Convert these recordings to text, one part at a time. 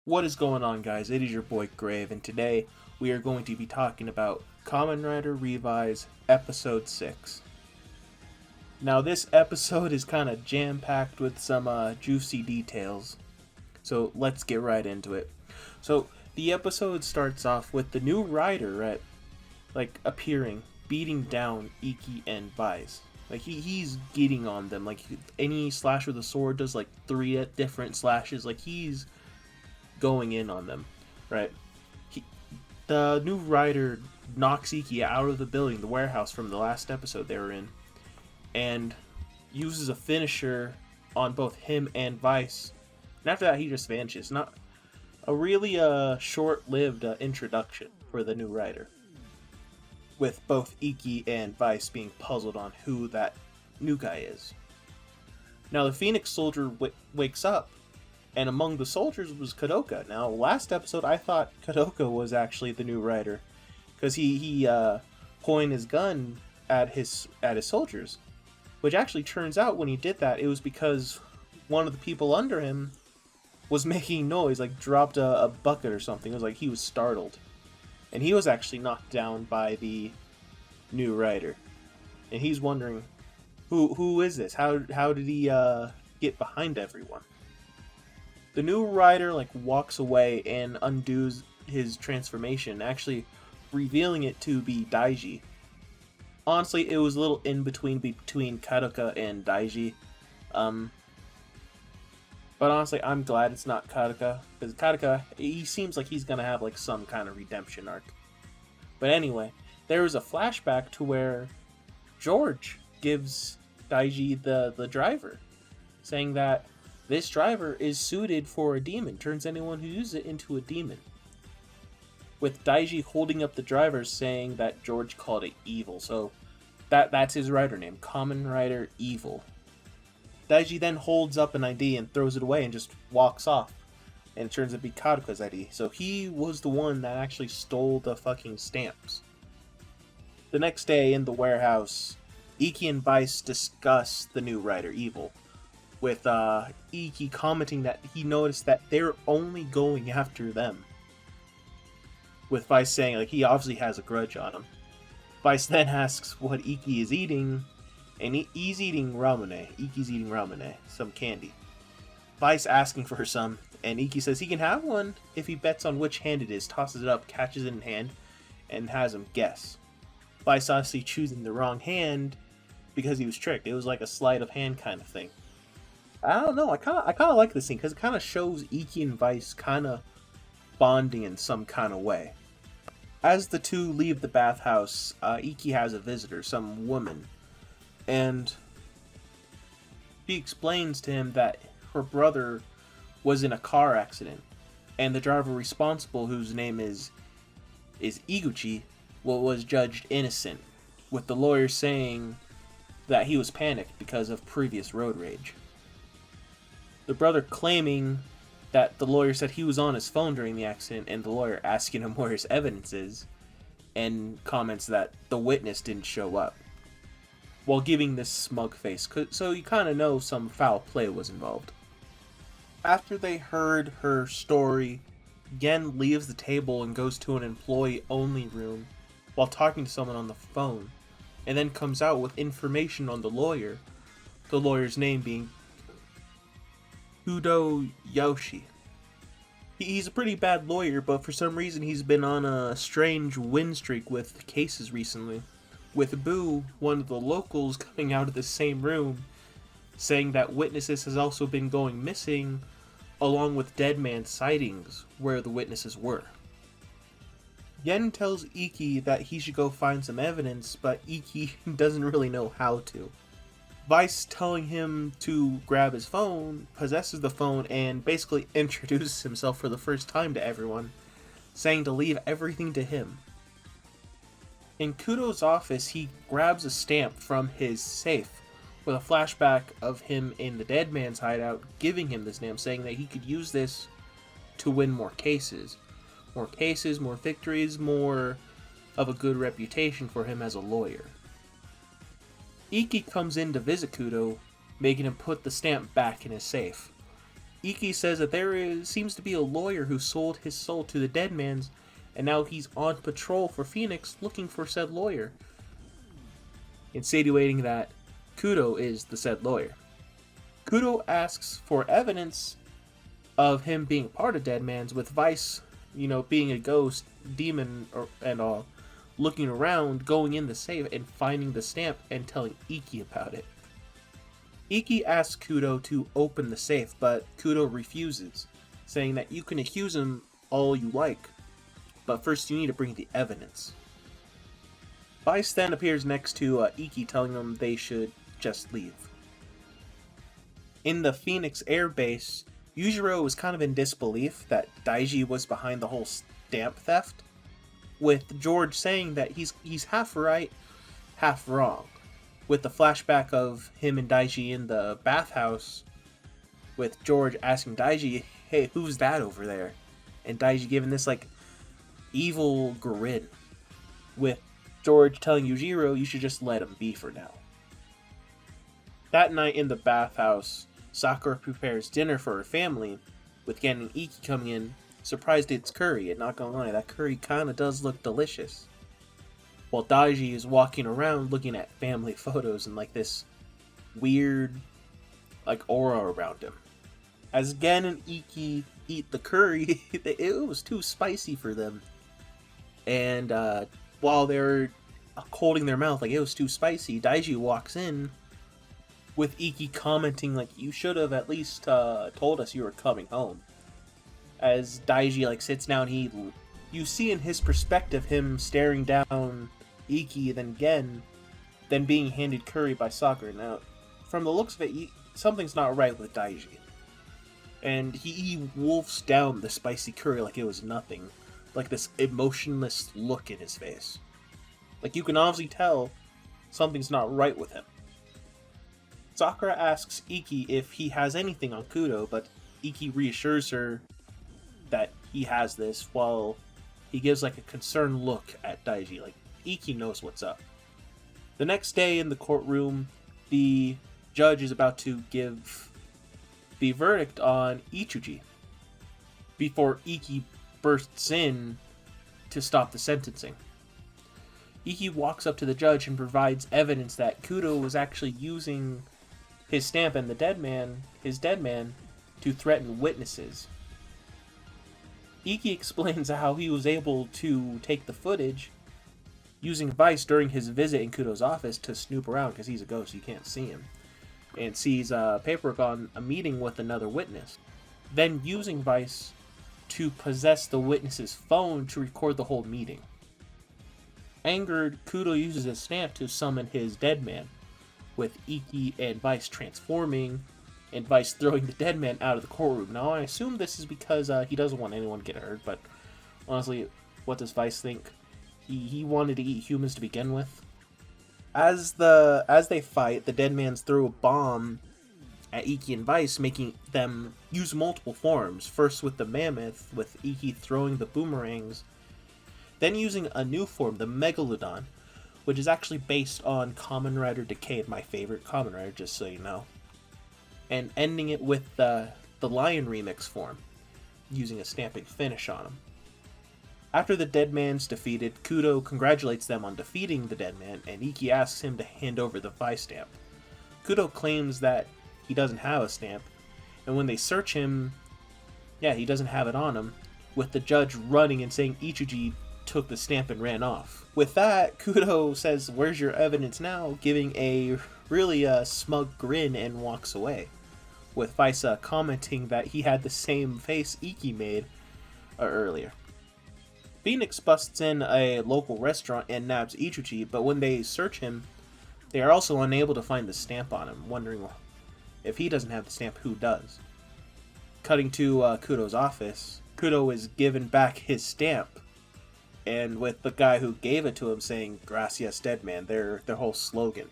What is going on, guys? It is your boy Grave, and today we are going to be talking about Kamen Rider Revice Episode 6. Now, this episode is kind of jam-packed with some juicy details, so let's get right into it. So, the episode starts off with the new rider appearing, beating down Iki and Vice. He's getting on them. Like, any slash with a sword does like 3 different slashes. Like, he's going in on them, right? The new rider knocks Iki out of the building, the warehouse from the last episode they were in, and uses a finisher on both him and Vice. And after that, he just vanishes. Not a really short-lived introduction for the new rider, with both Iki and Vice being puzzled on who that new guy is. Now, the Phoenix soldier wakes up, and among the soldiers was Kadoka. Now, last episode, I thought Kadoka was actually the new rider, because he pointed his gun at his soldiers, which actually turns out when he did that, it was because one of the people under him was making noise, like dropped a bucket or something. It was like he was startled, and he was actually knocked down by the new rider, and he's wondering, who is this? How did he get behind everyone? The new rider walks away and undoes his transformation, actually revealing it to be Daiji. Honestly, it was a little in between Kadoka and Daiji. But honestly, I'm glad it's not Kadoka, because Kadoka, he seems like he's gonna have some kind of redemption arc. But anyway, there was a flashback to where George gives Daiji the driver, saying that this driver is suited for a demon, turns anyone who uses it into a demon. With Daiji holding up the driver, saying that George called it evil, so that's his rider name, Kamen Rider Evil. Daiji then holds up an ID and throws it away and just walks off, and it turns out to be Kadoka's ID, so he was the one that actually stole the fucking stamps. The next day in the warehouse, Iki and Vice discuss the new rider Evil, with Iki commenting that he noticed that they're only going after them, with Vice saying he obviously has a grudge on him. Vice then asks what Iki is eating, and he's eating ramune. Iki's eating ramune, some candy. Vice asking for some, and Iki says he can have one if he bets on which hand it is, tosses it up, catches it in hand, and has him guess. Vice obviously choosing the wrong hand because he was tricked. It was like a sleight of hand kind of thing. I don't know, I kind of like this scene, because it kind of shows Iki and Vice kind of bonding in some kind of way. As the two leave the bathhouse, Iki has a visitor, some woman, and she explains to him that her brother was in a car accident, and the driver responsible, whose name is Iguchi, was judged innocent, with the lawyer saying that he was panicked because of previous road rage. The brother claiming that the lawyer said he was on his phone during the accident, and the lawyer asking him where his evidence is, and comments that the witness didn't show up, while giving this smug face, so you kind of know some foul play was involved. After they heard her story, Gen leaves the table and goes to an employee-only room while talking to someone on the phone, and then comes out with information on the lawyer's name being Kudo Yoshi. He's a pretty bad lawyer, but for some reason he's been on a strange win streak with cases recently, with Boo, one of the locals, coming out of the same room, saying that witnesses has also been going missing, along with dead man sightings where the witnesses were. Yen tells Iki that he should go find some evidence, but Iki doesn't really know how to. Vice telling him to grab his phone, possesses the phone, and basically introduces himself for the first time to everyone, saying to leave everything to him. In Kudo's office, he grabs a stamp from his safe, with a flashback of him in the dead man's hideout giving him this stamp, saying that he could use this to win more cases. More cases, more victories, more of a good reputation for him as a lawyer. Iki comes in to visit Kudo, making him put the stamp back in his safe. Iki says that seems to be a lawyer who sold his soul to the dead man's, and now he's on patrol for Phoenix looking for said lawyer, insinuating that Kudo is the said lawyer. Kudo asks for evidence of him being part of Dead Man's, with Vice, being a ghost, demon, and all, looking around, going in the safe, and finding the stamp and telling Iki about it. Iki asks Kudo to open the safe, but Kudo refuses, saying that you can accuse him all you like, but first you need to bring the evidence. Vice then appears next to Iki, telling them they should just leave. In the Phoenix Air Base, Yujiro was kind of in disbelief that Daiji was behind the whole stamp theft, with George saying that he's half right, half wrong, with the flashback of him and Daiji in the bathhouse, with George asking Daiji, hey, who's that over there? And Daiji giving this, evil grin, with George telling Yujiro you should just let him be for now. That night in the bathhouse, Sakura prepares dinner for her family, with Gen and Iki coming in, surprised it's curry, and not gonna lie, that curry kinda does look delicious. While Daiji is walking around looking at family photos and this weird, aura around him. As Gen and Iki eat the curry, it was too spicy for them. And while they're holding their mouth it was too spicy, Daiji walks in, with Iki commenting you should have at least told us you were coming home. As Daiji sits down, you see in his perspective him staring down Iki, then Gen, then being handed curry by Sakura. Now, from the looks of it, something's not right with Daiji. And he wolfs down the spicy curry like it was nothing. This emotionless look in his face. You can obviously tell something's not right with him. Sakura asks Iki if he has anything on Kudo, but Iki reassures her that he has this, while he gives a concerned look at Daiji, Iki knows what's up. The next day in the courtroom, the judge is about to give the verdict on Ichuji, before Iki bursts in to stop the sentencing. Iki walks up to the judge and provides evidence that Kudo was actually using his stamp and his dead man, to threaten witnesses. Iki explains how he was able to take the footage using Vice during his visit in Kudo's office to snoop around, because he's a ghost, you can't see him, and sees paperwork on a meeting with another witness. Then using Vice to possess the witness's phone to record the whole meeting. Angered, Kudo uses his stamp to summon his dead man, with Iki and Vice transforming, and Vice throwing the dead man out of the courtroom. Now, I assume this is because he doesn't want anyone to get hurt, but honestly, what does Vice think? He wanted to eat humans to begin with. As they fight, the dead man's throw a bomb at Iki and Vice, making them use multiple forms. First with the mammoth, with Iki throwing the boomerangs, then using a new form, the Megalodon, which is actually based on Kamen Rider Decade, my favorite Kamen Rider, just so you know. And ending it with the Lion Remix form, using a stamping finish on him. After the dead man's defeated, Kudo congratulates them on defeating the dead man, and Iki asks him to hand over the Vice stamp. Kudo claims that he doesn't have a stamp, and when they search him, he doesn't have it on him, with the judge running and saying Ichuji took the stamp and ran off. With that, Kudo says, "Where's your evidence now?" giving a really smug grin and walks away, with Vice commenting that he had the same face Iki made earlier. Phoenix busts in a local restaurant and nabs Ichuji, but when they search him, they are also unable to find the stamp on him, wondering if he doesn't have the stamp, who does. Cutting to Kudo's office, Kudo is given back his stamp, and with the guy who gave it to him saying, "Gracias, dead man," their whole slogan.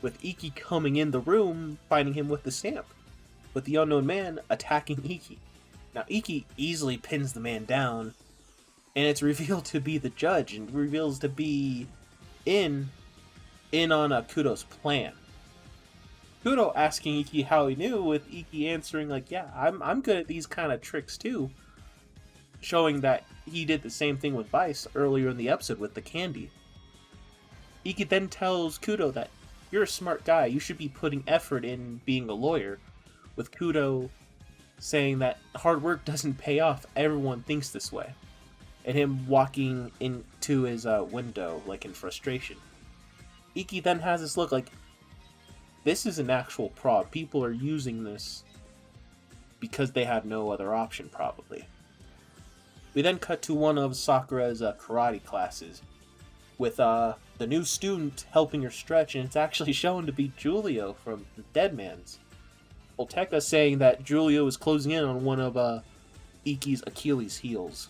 With Iki coming in the room, finding him with the stamp, with the unknown man attacking Iki. Now, Iki easily pins the man down, and it's revealed to be the judge, and reveals to be in on Kudo's plan. Kudo asking Iki how he knew, with Iki answering like, "Yeah, I'm good at these kind of tricks too," showing that he did the same thing with Vice earlier in the episode with the candy. Iki then tells Kudo that you're a smart guy, you should be putting effort in being a lawyer, with Kudo saying that hard work doesn't pay off, everyone thinks this way, and him walking into his window like in frustration. Iki then has this look like, this is an actual prod, people are using this because they have no other option probably. We then cut to one of Sakura's karate classes, with the new student helping her stretch, and it's actually shown to be Julio from the Dead Man's. Olteka saying that Julio is closing in on one of Iki's Achilles' heels.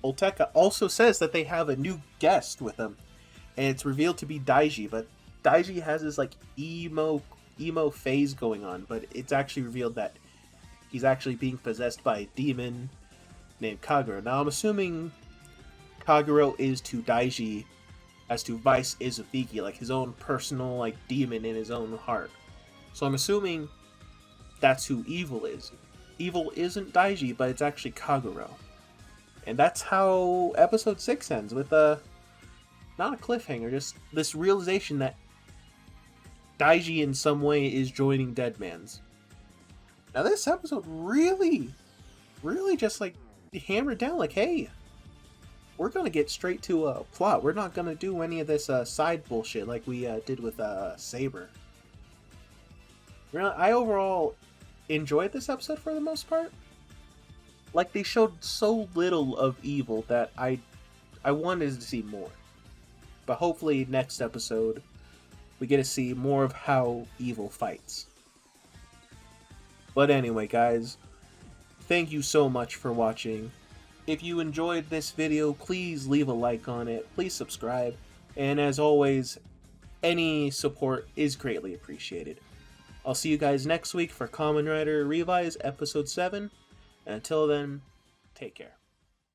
Olteka also says that they have a new guest with them, and it's revealed to be Daiji, but Daiji has this like emo phase going on, but it's actually revealed that he's actually being possessed by a demon named Kagero. Now I'm assuming Kagero is to Daiji as to Vice is with Iki, like his own personal like demon in his own heart. So I'm assuming that's who Evil is. Evil isn't Daiji, but it's actually Kagero. And that's how episode 6 ends, with not a cliffhanger, just this realization that Daiji in some way is joining Dead Man's. Now this episode really just like hammered down like, hey, we're gonna get straight to a plot. We're not gonna do any of this side bullshit like we did with Saber. I overall enjoyed this episode for the most part. Like, they showed so little of Evil that I wanted to see more. But hopefully next episode we get to see more of how Evil fights. But anyway, guys, thank you so much for watching. If you enjoyed this video, please leave a like on it, please subscribe, and as always, any support is greatly appreciated. I'll see you guys next week for Kamen Rider Revice Episode 7, and until then, take care.